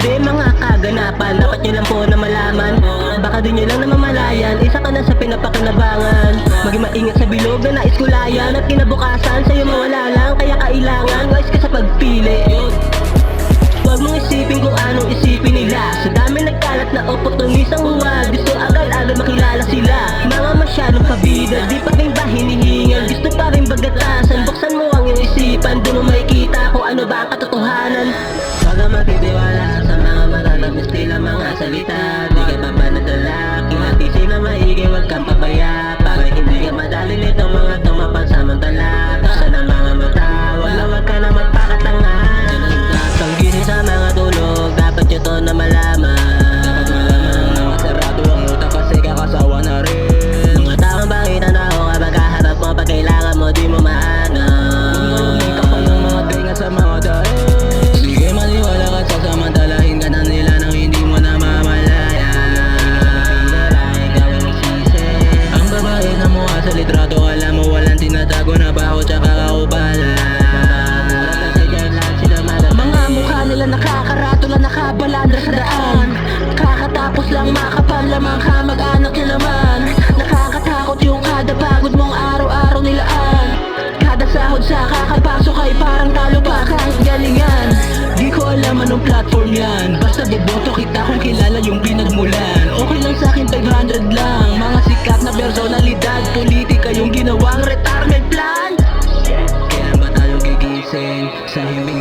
hindi mga kaganapan. Dapat nyo lang po na malaman, baka di nyo lang namamalayan, isa ka na sa pinapakinabangan. Maging maingat sa bilog na nais kulayan, at kinabukasan sa'yo mawala lang. Kaya kailangan wise ka sa pagpili. Huwag mong isipin kung anong isipin nila. Sa dami nagkalat na oportunisang huwag, gusto agad-agad makilala sila. Mga masyadong pabida, di pa rin ba hinihingal, gusto pa rin bagatasan. Buksan mo ang iyong isipan, doon mo makikita kung ano ba ang katotohanan. Huwag kang magtitiwala sa mga matatamis nila mga salita. Di ka pa ba nadala, kinatisi na maigi, huwag kang pabaya. Para hindi ka madali nitong mga tumapansamantala. Buksan ang mga mata, huwag ka na magpakatanga. Tanggihin sa mga tulog, dapat nyo to na malaman. Dapat malaman na masarado ang utak kasi kakasawa na rin. Mga taong bangitan ako kapag kaharap mo, pag kailangan mo di mo mahanap. Kapal ng mga tinga sa mga dahil, sige maniwala ka, sasamantalahin ka na nila nang hindi mo na mamalaya. Ikaw ang nagsisi. Ang babae na mukha sa litrato, alam mo walang tinatago na baho tsaka kaubala. Nila nakakaratula, nakabalandra sa daan. Kakatapos lang makapal lamang kamag-anak nyo naman. Nakakatakot yung kada pagod mong araw-araw nilaan. Kada sahod sa kakapasok ay parang talo pa kahit galingan. Di ko alam anong platform yan, basta boboto kita kung kilala yung pinagmulan. Okay lang sa'kin 500 lang, mga sikat na personalidad, politika yung ginawang retirement plan. Kailan ba tayo gigising sa himbing